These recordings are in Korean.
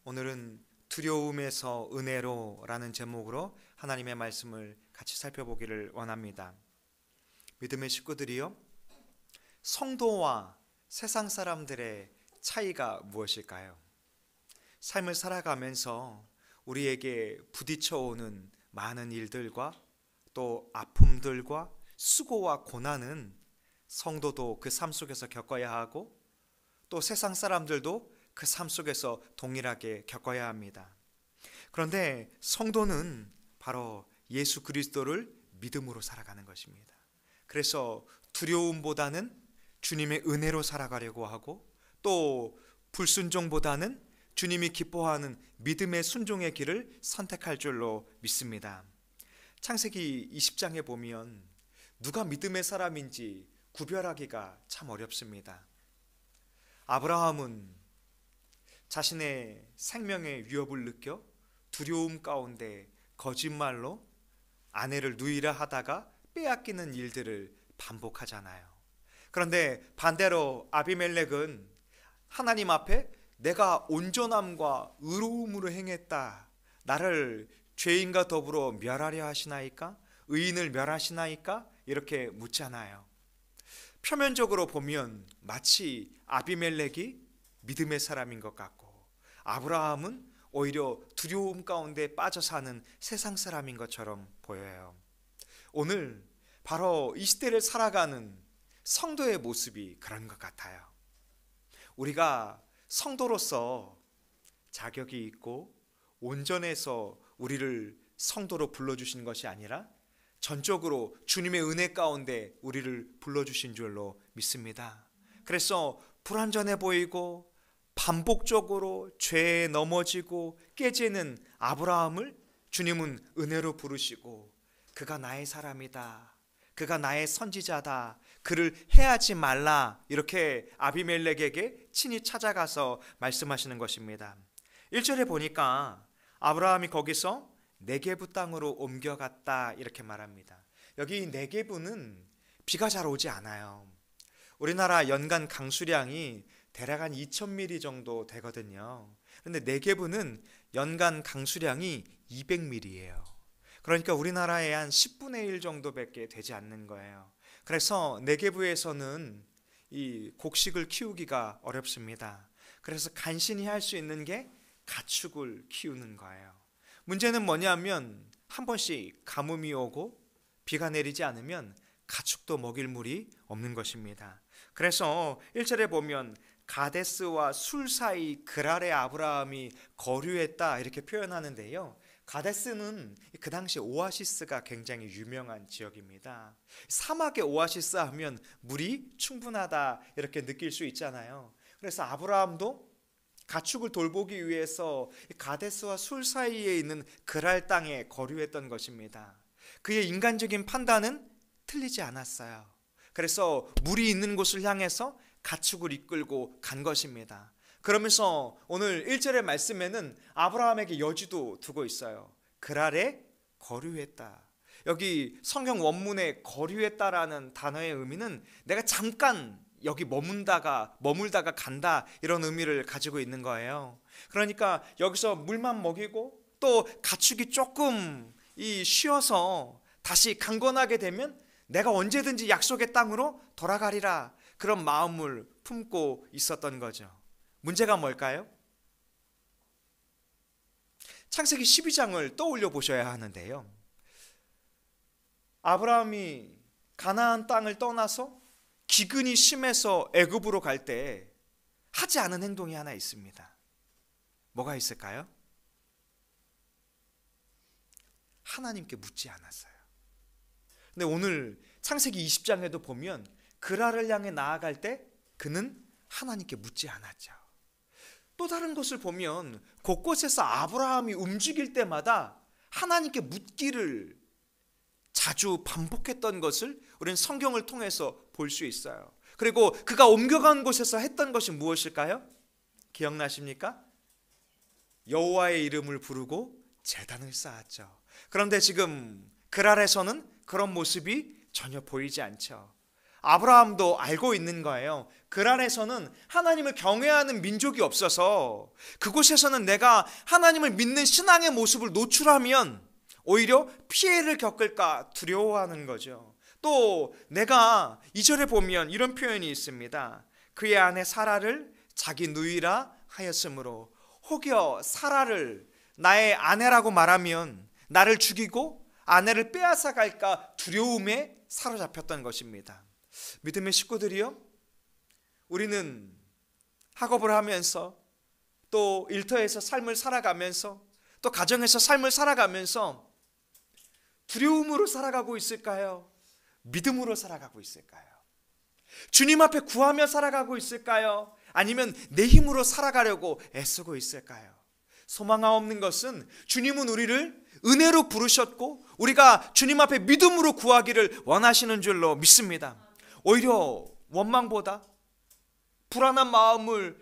오늘은 두려움에서 은혜로라는 제목으로 하나님의 말씀을 같이 살펴보기를 원합니다. 믿음의 식구들이요, 성도와 세상 사람들의 차이가 무엇일까요? 삶을 살아가면서 우리에게 부딪혀오는 많은 일들과 또 아픔들과 수고와 고난은 성도도 그 삶 속에서 겪어야 하고, 또 세상 사람들도 그 삶 속에서 동일하게 겪어야 합니다. 그런데 성도는 바로 예수 그리스도를 믿음으로 살아가는 것입니다. 그래서 두려움보다는 주님의 은혜로 살아가려고 하고, 또 불순종보다는 주님이 기뻐하는 믿음의 순종의 길을 선택할 줄로 믿습니다. 창세기 20장에 보면 누가 믿음의 사람인지 구별하기가 참 어렵습니다. 아브라함은 자신의 생명의 위협을 느껴 두려움 가운데 거짓말로 아내를 누이라 하다가 빼앗기는 일들을 반복하잖아요. 그런데 반대로 아비멜렉은 하나님 앞에 내가 온전함과 의로움으로 행했다, 나를 죄인과 더불어 멸하려 하시나이까? 의인을 멸하시나이까? 이렇게 묻잖아요. 표면적으로 보면 마치 아비멜렉이 믿음의 사람인 것 같고, 아브라함은 오히려 두려움 가운데 빠져 사는 세상 사람인 것처럼 보여요. 오늘 바로 이 시대를 살아가는 성도의 모습이 그런 것 같아요. 우리가 성도로서 자격이 있고 온전해서 우리를 성도로 불러주신 것이 아니라 전적으로 주님의 은혜 가운데 우리를 불러주신 줄로 믿습니다. 그래서 불완전해 보이고 반복적으로 죄에 넘어지고 깨지는 아브라함을 주님은 은혜로 부르시고, 그가 나의 사람이다, 그가 나의 선지자다, 그를 해하지 말라, 이렇게 아비멜렉에게 친히 찾아가서 말씀하시는 것입니다. 1절에 보니까 아브라함이 거기서 네게부 땅으로 옮겨갔다 이렇게 말합니다. 여기 네게부는 비가 잘 오지 않아요. 우리나라 연간 강수량이 대략 한 2,000mm 정도 되거든요. 그런데 네게부는 연간 강수량이 200mm예요. 그러니까 우리나라의 한 10분의 1 정도밖에 되지 않는 거예요. 그래서 네게부에서는 이 곡식을 키우기가 어렵습니다. 그래서 간신히 할 수 있는 게 가축을 키우는 거예요. 문제는 뭐냐면 한 번씩 가뭄이 오고 비가 내리지 않으면 가축도 먹일 물이 없는 것입니다. 그래서 1절에 보면 가데스와 술 사이 그랄의 아브라함이 거류했다 이렇게 표현하는데요. 가데스는 그 당시 오아시스가 굉장히 유명한 지역입니다. 사막의 오아시스 하면 물이 충분하다 이렇게 느낄 수 있잖아요. 그래서 아브라함도 가축을 돌보기 위해서 가데스와 술 사이에 있는 그랄 땅에 거류했던 것입니다. 그의 인간적인 판단은 틀리지 않았어요. 그래서 물이 있는 곳을 향해서 가축을 이끌고 간 것입니다. 그러면서 오늘 1절의 말씀에는 아브라함에게 여지도 두고 있어요. 그랄에 거류했다. 여기 성경 원문에 거류했다라는 단어의 의미는 내가 잠깐 여기 머물다가 간다, 이런 의미를 가지고 있는 거예요. 그러니까 여기서 물만 먹이고 또 가축이 조금 쉬어서 다시 강건하게 되면 내가 언제든지 약속의 땅으로 돌아가리라, 그런 마음을 품고 있었던 거죠. 문제가 뭘까요? 창세기 12장을 떠올려 보셔야 하는데요. 아브라함이 가나안 땅을 떠나서 기근이 심해서 애굽으로 갈 때 하지 않은 행동이 하나 있습니다. 뭐가 있을까요? 하나님께 묻지 않았어요. 근데 오늘 창세기 20장에도 보면 그랄을 향해 나아갈 때 그는 하나님께 묻지 않았죠. 또 다른 것을 보면 곳곳에서 아브라함이 움직일 때마다 하나님께 묻기를 자주 반복했던 것을 우리는 성경을 통해서 볼 수 있어요. 그리고 그가 옮겨간 곳에서 했던 것이 무엇일까요? 기억나십니까? 여호와의 이름을 부르고 제단을 쌓았죠. 그런데 지금 그랄에서는 그런 모습이 전혀 보이지 않죠. 아브라함도 알고 있는 거예요. 그란에서는 하나님을 경외하는 민족이 없어서 그곳에서는 내가 하나님을 믿는 신앙의 모습을 노출하면 오히려 피해를 겪을까 두려워하는 거죠. 또 내가 2절에 보면 이런 표현이 있습니다. 그의 아내 사라를 자기 누이라 하였으므로, 혹여 사라를 나의 아내라고 말하면 나를 죽이고 아내를 빼앗아 갈까 두려움에 사로잡혔던 것입니다. 믿음의 식구들이요, 우리는 학업을 하면서 또 일터에서 삶을 살아가면서 또 가정에서 삶을 살아가면서 두려움으로 살아가고 있을까요? 믿음으로 살아가고 있을까요? 주님 앞에 구하며 살아가고 있을까요? 아니면 내 힘으로 살아가려고 애쓰고 있을까요? 소망없는 것은 주님은 우리를 은혜로 부르셨고 우리가 주님 앞에 믿음으로 구하기를 원하시는 줄로 믿습니다. 오히려 원망보다, 불안한 마음을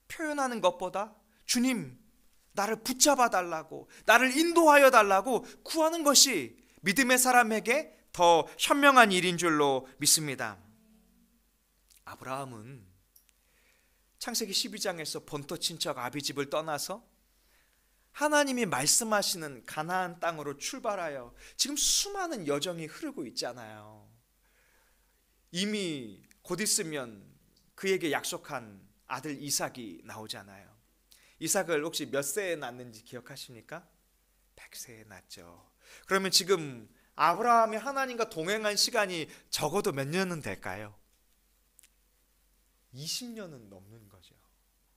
표현하는 것보다 주님, 나를 붙잡아 달라고, 나를 인도하여 달라고 구하는 것이 믿음의 사람에게 더 현명한 일인 줄로 믿습니다. 아브라함은 창세기 12장에서 본토 친척 아비집을 떠나서 하나님이 말씀하시는 가나안 땅으로 출발하여 지금 수많은 여정이 흐르고 있잖아요. 이미 곧 있으면 그에게 약속한 아들 이삭이 나오잖아요. 이삭을 혹시 몇 세에 낳는지 기억하십니까? 100세에 낳죠. 그러면 지금 아브라함이 하나님과 동행한 시간이 적어도 몇 년은 될까요? 20년은 넘는 거죠.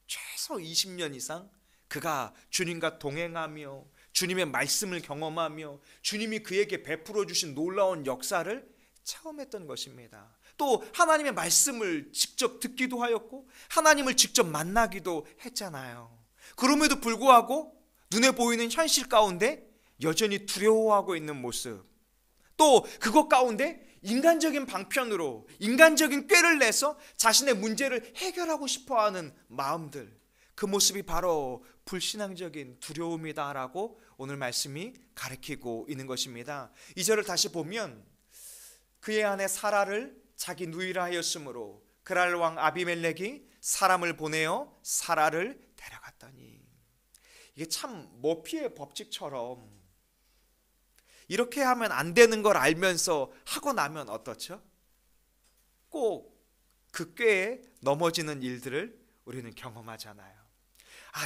최소 20년 이상 그가 주님과 동행하며 주님의 말씀을 경험하며 주님이 그에게 베풀어 주신 놀라운 역사를 체험했던 것입니다. 또 하나님의 말씀을 직접 듣기도 하였고 하나님을 직접 만나기도 했잖아요. 그럼에도 불구하고 눈에 보이는 현실 가운데 여전히 두려워하고 있는 모습, 또 그것 가운데 인간적인 방편으로 인간적인 꾀를 내서 자신의 문제를 해결하고 싶어하는 마음들, 그 모습이 바로 불신앙적인 두려움이다라고 오늘 말씀이 가르치고 있는 것입니다. 2절을 다시 보면 그의 아내 사라를 자기 누이라 하였으므로 그랄 왕 아비멜렉이 사람을 보내어 사라를 데려갔더니, 이게 참 머피의 법칙처럼 이렇게 하면 안 되는 걸 알면서 하고 나면 어떻죠? 꼭 그 꾀에 넘어지는 일들을 우리는 경험하잖아요.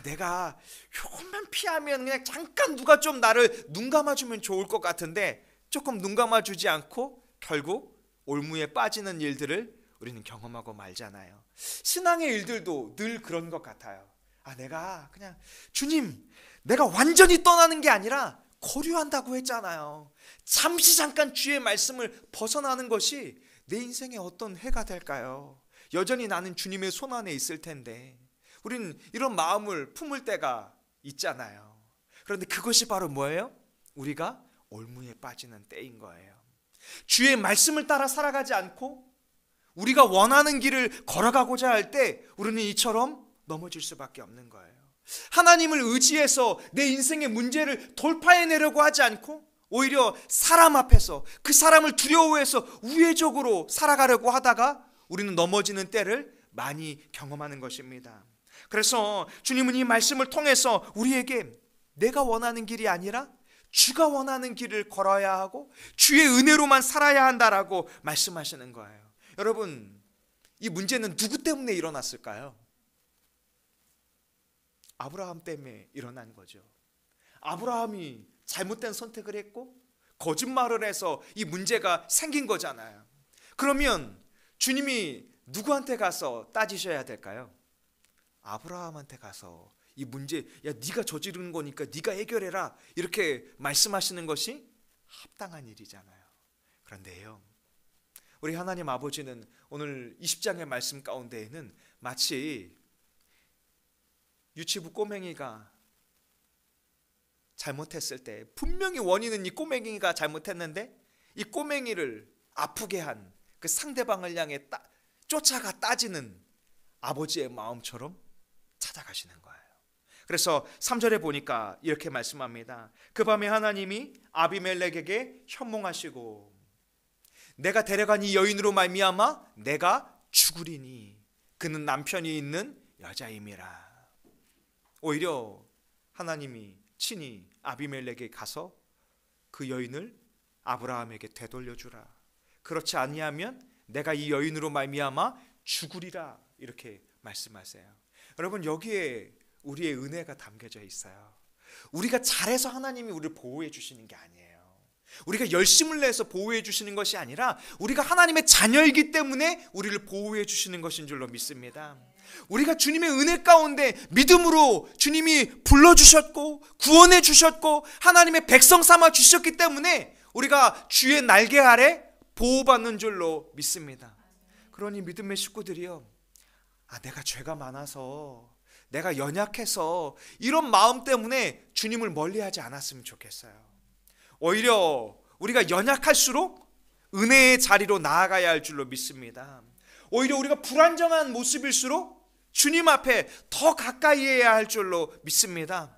내가 조금만 피하면 그냥 잠깐 누가 좀 나를 눈 감아주면 좋을 것 같은데 조금 눈 감아주지 않고 결국 올무에 빠지는 일들을 우리는 경험하고 말잖아요. 신앙의 일들도 늘 그런 것 같아요. 내가 그냥 주님, 내가 완전히 떠나는 게 아니라 거류한다고 했잖아요. 잠깐 주의 말씀을 벗어나는 것이 내 인생에 어떤 해가 될까요? 여전히 나는 주님의 손 안에 있을 텐데. 우리는 이런 마음을 품을 때가 있잖아요. 그런데 그것이 바로 뭐예요? 우리가 올무에 빠지는 때인 거예요. 주의 말씀을 따라 살아가지 않고 우리가 원하는 길을 걸어가고자 할 때 우리는 이처럼 넘어질 수밖에 없는 거예요. 하나님을 의지해서 내 인생의 문제를 돌파해내려고 하지 않고 오히려 사람 앞에서 그 사람을 두려워해서 우회적으로 살아가려고 하다가 우리는 넘어지는 때를 많이 경험하는 것입니다. 그래서 주님은 이 말씀을 통해서 우리에게 내가 원하는 길이 아니라 주가 원하는 길을 걸어야 하고 주의 은혜로만 살아야 한다라고 말씀하시는 거예요. 여러분, 이 문제는 누구 때문에 일어났을까요? 아브라함 때문에 일어난 거죠. 아브라함이 잘못된 선택을 했고 거짓말을 해서 이 문제가 생긴 거잖아요. 그러면 주님이 누구한테 가서 따지셔야 될까요? 아브라함한테 가서 이 문제, 네가 저지르는 거니까 네가 해결해라, 이렇게 말씀하시는 것이 합당한 일이잖아요. 그런데요, 우리 하나님 아버지는 오늘 20장의 말씀 가운데에는 마치 유치부 꼬맹이가 잘못했을 때 분명히 원인은 이 꼬맹이가 잘못했는데 이 꼬맹이를 아프게 한 그 상대방을 향해 쫓아가 따지는 아버지의 마음처럼 찾아가시는 거예요. 그래서 3절에 보니까 이렇게 말씀합니다. 그 밤에 하나님이 아비멜렉에게 현몽하시고 내가 데려간 이 여인으로 말미암아 내가 죽으리니 그는 남편이 있는 여자임이라. 오히려 하나님이 친히 아비멜렉에게 가서 그 여인을 아브라함에게 되돌려주라. 그렇지 아니하면 내가 이 여인으로 말미암아 죽으리라. 이렇게 말씀하세요. 여러분, 여기에 우리의 은혜가 담겨져 있어요. 우리가 잘해서 하나님이 우리를 보호해 주시는 게 아니에요. 우리가 열심을 내서 보호해 주시는 것이 아니라 우리가 하나님의 자녀이기 때문에 우리를 보호해 주시는 것인 줄로 믿습니다. 우리가 주님의 은혜 가운데 믿음으로 주님이 불러주셨고 구원해 주셨고 하나님의 백성 삼아 주셨기 때문에 우리가 주의 날개 아래 보호받는 줄로 믿습니다. 그러니 믿음의 식구들이요, 내가 죄가 많아서, 내가 연약해서 이런 마음 때문에 주님을 멀리하지 않았으면 좋겠어요. 오히려 우리가 연약할수록 은혜의 자리로 나아가야 할 줄로 믿습니다. 오히려 우리가 불안정한 모습일수록 주님 앞에 더 가까이 해야 할 줄로 믿습니다.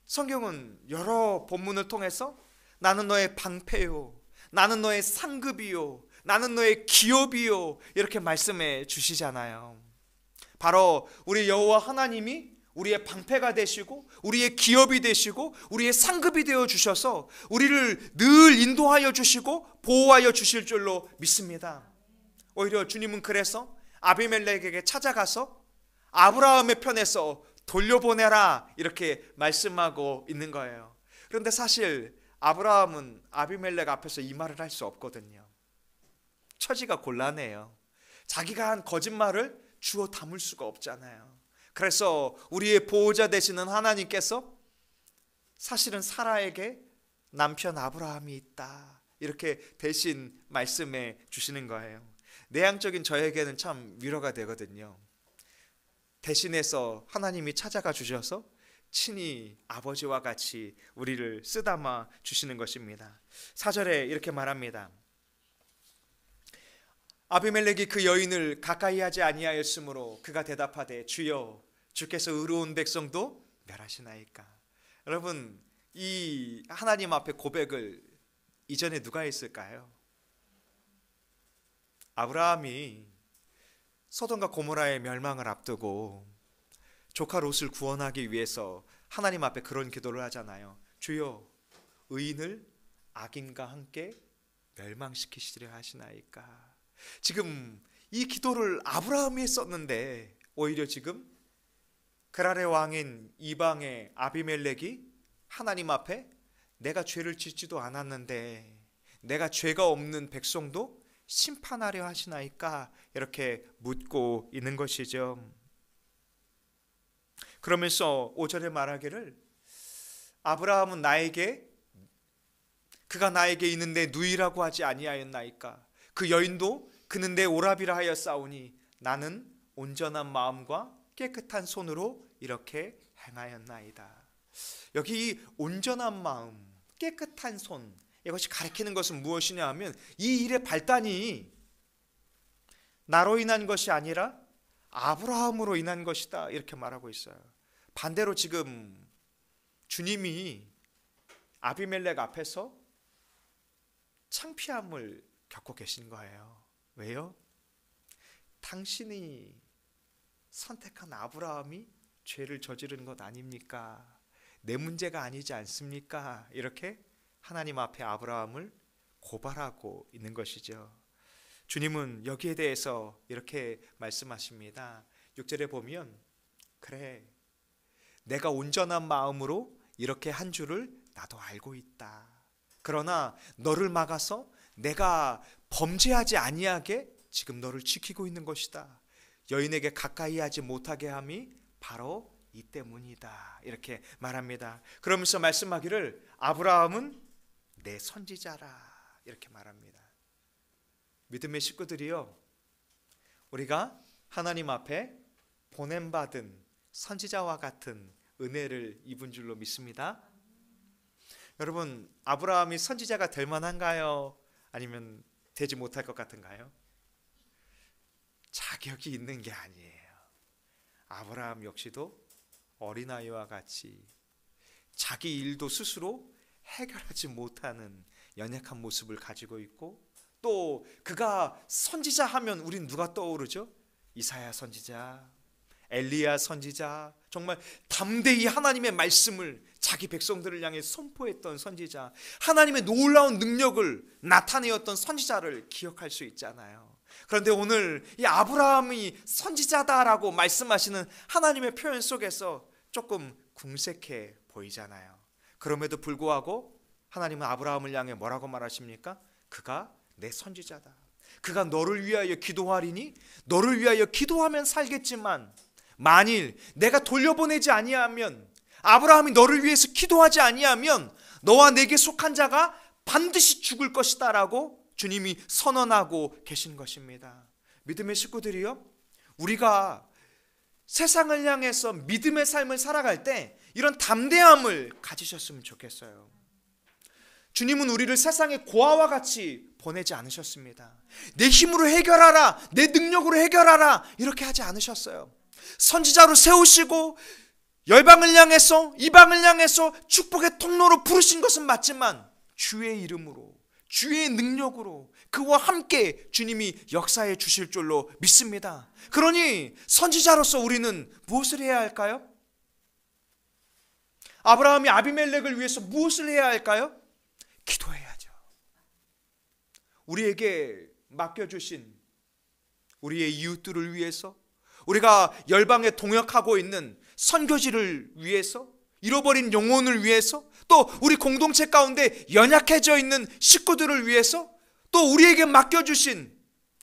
성경은 여러 본문을 통해서 나는 너의 방패요, 나는 너의 상급이요, 나는 너의 기업이요, 이렇게 말씀해 주시잖아요. 바로 우리 여호와 하나님이 우리의 방패가 되시고 우리의 기업이 되시고 우리의 상급이 되어 주셔서 우리를 늘 인도하여 주시고 보호하여 주실 줄로 믿습니다. 오히려 주님은 그래서 아비멜렉에게 찾아가서 아브라함의 편에서 돌려보내라 이렇게 말씀하고 있는 거예요. 그런데 사실 아브라함은 아비멜렉 앞에서 이 말을 할 수 없거든요. 처지가 곤란해요. 자기가 한 거짓말을 주워 담을 수가 없잖아요. 그래서 우리의 보호자 되시는 하나님께서 사실은 사라에게 남편 아브라함이 있다 이렇게 대신 말씀해 주시는 거예요. 내향적인 저에게는 참 위로가 되거든요. 대신해서 하나님이 찾아가 주셔서 친히 아버지와 같이 우리를 쓰다마 주시는 것입니다. 4절에 이렇게 말합니다. 아비멜렉이 그 여인을 가까이 하지 아니하였으므로 그가 대답하되 주여 주께서 의로운 백성도 멸하시나이까. 여러분, 이 하나님 앞에 고백을 이전에 누가 했을까요? 아브라함이 소돔과 고모라의 멸망을 앞두고 조카 롯을 구원하기 위해서 하나님 앞에 그런 기도를 하잖아요. 주여 의인을 악인과 함께 멸망시키시려 하시나이까. 지금 이 기도를 아브라함이 했었는데 오히려 지금 그랄의 왕인 이방의 아비멜렉이 하나님 앞에 내가 죄를 짓지도 않았는데 내가 죄가 없는 백성도 심판하려 하시나이까 이렇게 묻고 있는 것이죠. 그러면서 5절에 말하기를 아브라함은 그가 나에게 있는데 누이라고 하지 아니하였나이까. 그 여인도 그는 내 오라비라 하여 싸우니 나는 온전한 마음과 깨끗한 손으로 이렇게 행하였나이다. 여기 이 온전한 마음, 깨끗한 손, 이것이 가리키는 것은 무엇이냐 하면 이 일의 발단이 나로 인한 것이 아니라 아브라함으로 인한 것이다 이렇게 말하고 있어요. 반대로 지금 주님이 아비멜렉 앞에서 창피함을 겪고 계신 거예요. 왜요? 당신이 선택한 아브라함이 죄를 저지른 것 아닙니까? 내 문제가 아니지 않습니까? 이렇게 하나님 앞에 아브라함을 고발하고 있는 것이죠. 주님은 여기에 대해서 이렇게 말씀하십니다. 6절에 보면 그래, 내가 온전한 마음으로 이렇게 한 줄을 나도 알고 있다. 그러나 너를 막아서 내가 범죄하지 아니하게 지금 너를 지키고 있는 것이다. 여인에게 가까이 하지 못하게 함이 바로 이 때문이다 이렇게 말합니다. 그러면서 말씀하기를 아브라함은 내 선지자라 이렇게 말합니다. 믿음의 식구들이요, 우리가 하나님 앞에 보냄받은 선지자와 같은 은혜를 입은 줄로 믿습니다. 여러분, 아브라함이 선지자가 될 만한가요? 아니면 되지 못할 것 같은가요? 자격이 있는 게 아니에요. 아브라함 역시도 어린아이와 같이 자기 일도 스스로 해결하지 못하는 연약한 모습을 가지고 있고 또 그가 선지자 하면 우린 누가 떠오르죠? 이사야 선지자, 엘리야 선지자, 정말 담대히 하나님의 말씀을 자기 백성들을 향해 선포했던 선지자, 하나님의 놀라운 능력을 나타내었던 선지자를 기억할 수 있잖아요. 그런데 오늘 이 아브라함이 선지자다라고 말씀하시는 하나님의 표현 속에서 조금 궁색해 보이잖아요. 그럼에도 불구하고 하나님은 아브라함을 향해 뭐라고 말하십니까? 그가 내 선지자다. 그가 너를 위하여 기도하리니 너를 위하여 기도하면 살겠지만 만일 내가 돌려보내지 아니하면, 아브라함이 너를 위해서 기도하지 아니하면 너와 내게 속한 자가 반드시 죽을 것이다 라고 주님이 선언하고 계신 것입니다. 믿음의 식구들이요, 우리가 세상을 향해서 믿음의 삶을 살아갈 때 이런 담대함을 가지셨으면 좋겠어요. 주님은 우리를 세상의 고아와 같이 보내지 않으셨습니다. 내 힘으로 해결하라, 내 능력으로 해결하라 이렇게 하지 않으셨어요. 선지자로 세우시고 열방을 향해서, 이방을 향해서 축복의 통로로 부르신 것은 맞지만 주의 이름으로, 주의 능력으로 그와 함께 주님이 역사해 주실 줄로 믿습니다. 그러니 선지자로서 우리는 무엇을 해야 할까요? 아브라함이 아비멜렉을 위해서 무엇을 해야 할까요? 기도해야죠. 우리에게 맡겨주신 우리의 이웃들을 위해서, 우리가 열방에 동역하고 있는 선교지를 위해서, 잃어버린 영혼을 위해서, 또 우리 공동체 가운데 연약해져 있는 식구들을 위해서, 또 우리에게 맡겨주신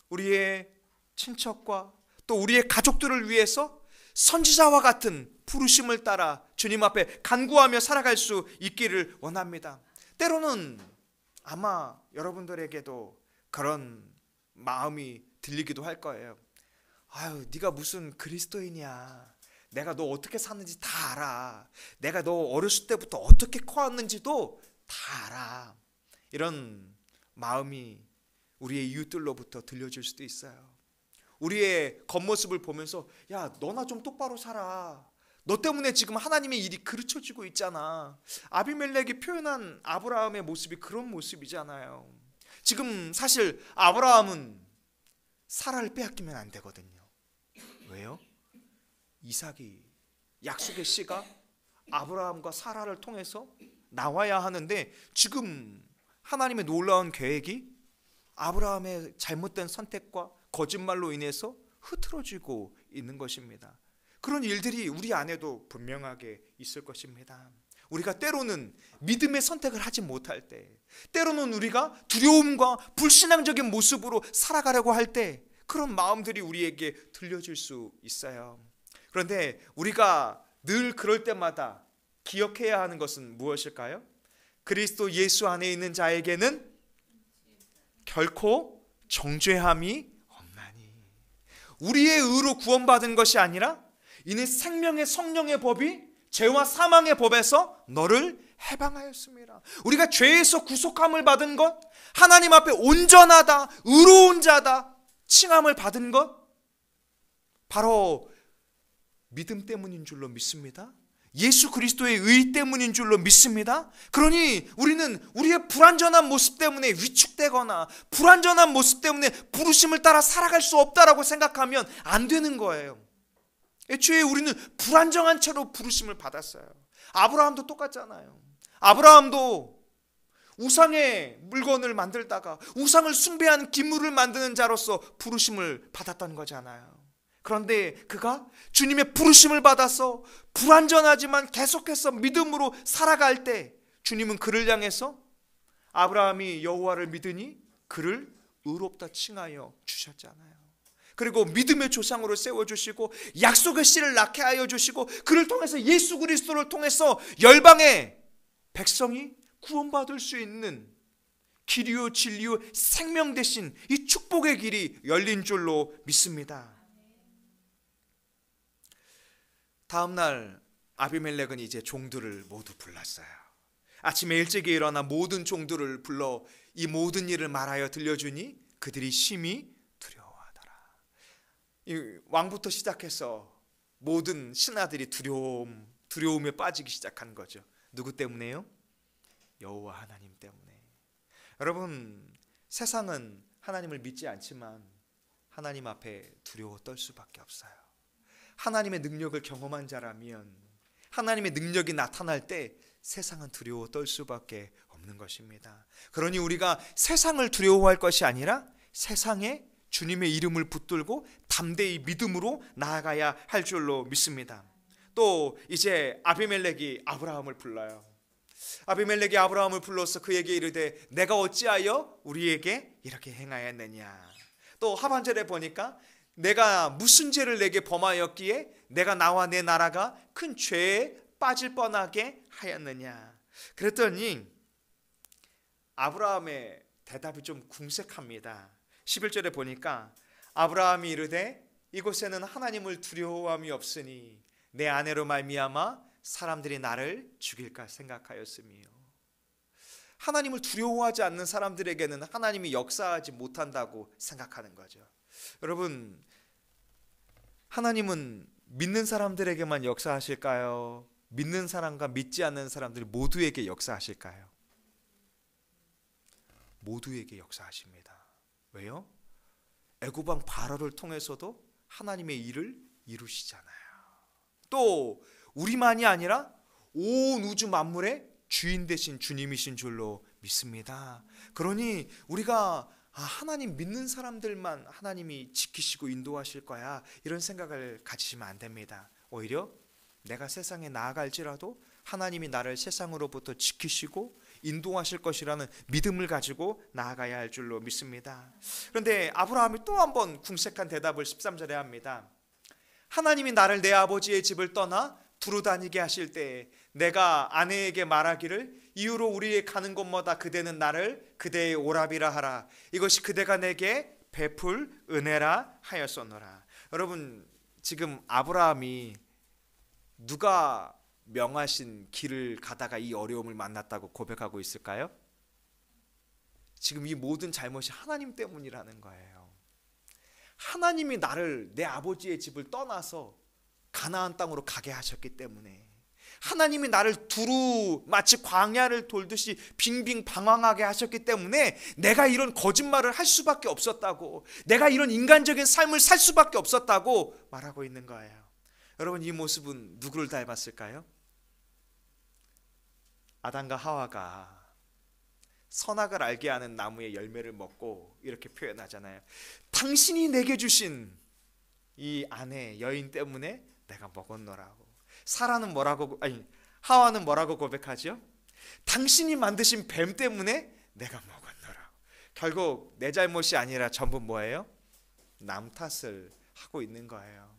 우리의 친척과 또 우리의 가족들을 위해서 선지자와 같은 부르심을 따라 주님 앞에 간구하며 살아갈 수 있기를 원합니다. 때로는 아마 여러분들에게도 그런 마음이 들리기도 할 거예요. 아유, 네가 무슨 그리스도인이야. 내가 너 어떻게 사는지 다 알아. 내가 너 어렸을 때부터 어떻게 커왔는지도 다 알아. 이런 마음이 우리의 이웃들로부터 들려질 수도 있어요. 우리의 겉모습을 보면서 야, 너나 좀 똑바로 살아. 너 때문에 지금 하나님의 일이 그르쳐지고 있잖아. 아비멜렉이 표현한 아브라함의 모습이 그런 모습이잖아요. 지금 사실 아브라함은 사라를 빼앗기면 안 되거든요. 왜요? 이삭이, 약속의 씨가 아브라함과 사라를 통해서 나와야 하는데 지금 하나님의 놀라운 계획이 아브라함의 잘못된 선택과 거짓말로 인해서 흐트러지고 있는 것입니다. 그런 일들이 우리 안에도 분명하게 있을 것입니다. 우리가 때로는 믿음의 선택을 하지 못할 때, 때로는 우리가 두려움과 불신앙적인 모습으로 살아가려고 할 때 그런 마음들이 우리에게 들려질 수 있어요. 그런데 우리가 늘 그럴 때마다 기억해야 하는 것은 무엇일까요? 그리스도 예수 안에 있는 자에게는 결코 정죄함이 없나니. 우리의 의로 구원받은 것이 아니라 이는 생명의 성령의 법이 죄와 사망의 법에서 너를 해방하였습니다. 우리가 죄에서 구속함을 받은 것, 하나님 앞에 온전하다, 의로운 자다 칭함을 받은 것, 바로 믿음 때문인 줄로 믿습니다. 예수 그리스도의 의 때문인 줄로 믿습니다. 그러니 우리는 우리의 불완전한 모습 때문에 위축되거나 불완전한 모습 때문에 부르심을 따라 살아갈 수 없다라고 생각하면 안 되는 거예요. 애초에 우리는 불안정한 채로 부르심을 받았어요. 아브라함도 똑같잖아요. 아브라함도 우상의 물건을 만들다가 우상을 숭배하는 기물을 만드는 자로서 부르심을 받았던 거잖아요. 그런데 그가 주님의 부르심을 받아서 불완전하지만 계속해서 믿음으로 살아갈 때 주님은 그를 향해서 아브라함이 여호와를 믿으니 그를 의롭다 칭하여 주셨잖아요. 그리고 믿음의 조상으로 세워주시고 약속의 씨를 낳게 하여 주시고 그를 통해서 예수 그리스도를 통해서 열방의 백성이 구원받을 수 있는 길이요 진리요 생명 대신 이 축복의 길이 열린 줄로 믿습니다. 다음 날 아비멜렉은 이제 종들을 모두 불렀어요. 아침에 일찍이 일어나 모든 종들을 불러 이 모든 일을 말하여 들려주니 그들이 심히 두려워하더라. 이 왕부터 시작해서 모든 신하들이 두려움에 빠지기 시작한 거죠. 누구 때문에요? 여호와 하나님 때문에. 여러분, 세상은 하나님을 믿지 않지만 하나님 앞에 두려워 떨 수밖에 없어요. 하나님의 능력을 경험한 자라면 하나님의 능력이 나타날 때 세상은 두려워 떨 수밖에 없는 것입니다. 그러니 우리가 세상을 두려워할 것이 아니라 세상에 주님의 이름을 붙들고 담대히 믿음으로 나아가야 할 줄로 믿습니다. 또 이제 아비멜렉이 아브라함을 불러요. 아비멜렉이 아브라함을 불러서 그에게 이르되 내가 어찌하여 우리에게 이렇게 행하였느냐. 또 하반절에 보니까 내가 무슨 죄를 내게 범하였기에 내가 나와 내 나라가 큰 죄에 빠질 뻔하게 하였느냐. 그랬더니 아브라함의 대답이 좀 궁색합니다. 11절에 보니까 아브라함이 이르되 이곳에는 하나님을 두려워함이 없으니 내 아내로 말미암아 사람들이 나를 죽일까 생각하였으며. 하나님을 두려워하지 않는 사람들에게는 하나님이 역사하지 못한다고 생각하는 거죠. 여러분, 하나님은 믿는 사람들에게만 역사하실까요? 믿는 사람과 믿지 않는 사람들 모두에게 역사하실까요? 모두에게 역사하십니다. 왜요? 애고방 바로를 통해서도 하나님의 일을 이루시잖아요. 또 우리만이 아니라 온 우주 만물의 주인 되신 주님이신 줄로 믿습니다. 그러니 우리가 하나님 믿는 사람들만 하나님이 지키시고 인도하실 거야, 이런 생각을 가지시면 안 됩니다. 오히려 내가 세상에 나아갈지라도 하나님이 나를 세상으로부터 지키시고 인도하실 것이라는 믿음을 가지고 나아가야 할 줄로 믿습니다. 그런데 아브라함이 또 한 번 궁색한 대답을 13절에 합니다. 하나님이 나를 내 아버지의 집을 떠나 두루 다니게 하실 때 내가 아내에게 말하기를 이후로 우리의 가는 곳마다 그대는 나를 그대의 오라비라 하라. 이것이 그대가 내게 베풀 은혜라 하였소노라. 여러분, 지금 아브라함이 누가 명하신 길을 가다가 이 어려움을 만났다고 고백하고 있을까요? 지금 이 모든 잘못이 하나님 때문이라는 거예요. 하나님이 나를 내 아버지의 집을 떠나서 가나안 땅으로 가게 하셨기 때문에, 하나님이 나를 두루 마치 광야를 돌듯이 빙빙 방황하게 하셨기 때문에 내가 이런 거짓말을 할 수밖에 없었다고, 내가 이런 인간적인 삶을 살 수밖에 없었다고 말하고 있는 거예요. 여러분, 이 모습은 누구를 닮았을까요? 아담과 하와가 선악을 알게 하는 나무의 열매를 먹고 이렇게 표현하잖아요. 당신이 내게 주신 이 아내 여인 때문에 내가 먹었노라고. 하와는 뭐라고 고백하죠? 당신이 만드신 뱀 때문에 내가 먹었노라고. 결국 내 잘못이 아니라 전부 뭐예요? 남 탓을 하고 있는 거예요.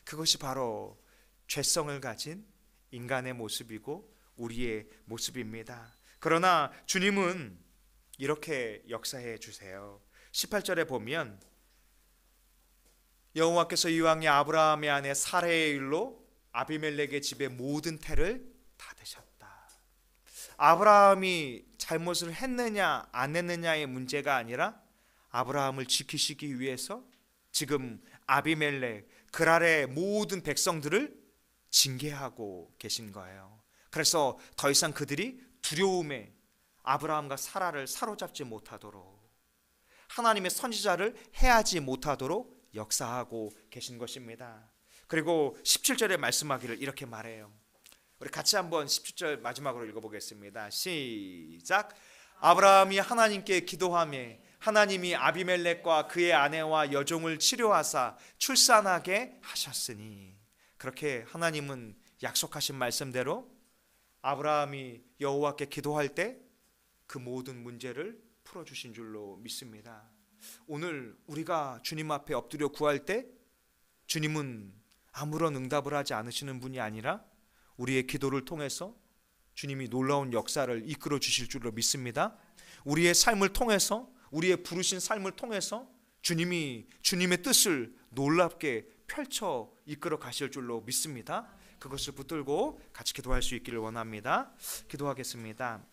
그것이 바로 죄성을 가진 인간의 모습이고 우리의 모습입니다. 그러나 주님은 이렇게 역사해 주세요. 18절에 보면 여호와께서 이왕에 아브라함의 아내 사레의 일로 아비멜렉의 집의 모든 태를 닫으셨다. 아브라함이 잘못을 했느냐 안 했느냐의 문제가 아니라 아브라함을 지키시기 위해서 지금 아비멜렉, 그랄의 모든 백성들을 징계하고 계신 거예요. 그래서 더 이상 그들이 두려움에 아브라함과 사라를 사로잡지 못하도록, 하나님의 선지자를 해하지 못하도록 역사하고 계신 것입니다. 그리고 17절에 말씀하기를 이렇게 말해요. 우리 같이 한번 17절 마지막으로 읽어보겠습니다. 시작. 아브라함이 하나님께 기도하며 하나님이 아비멜렉과 그의 아내와 여종을 치료하사 출산하게 하셨으니, 그렇게 하나님은 약속하신 말씀대로 아브라함이 여호와께 기도할 때 그 모든 문제를 풀어주신 줄로 믿습니다. 오늘 우리가 주님 앞에 엎드려 구할 때 주님은 아무런 응답을 하지 않으시는 분이 아니라 우리의 기도를 통해서 주님이 놀라운 역사를 이끌어 주실 줄로 믿습니다. 우리의 삶을 통해서, 우리의 부르신 삶을 통해서 주님이 주님의 뜻을 놀랍게 펼쳐 이끌어 가실 줄로 믿습니다. 그것을 붙들고 같이 기도할 수 있기를 원합니다. 기도하겠습니다.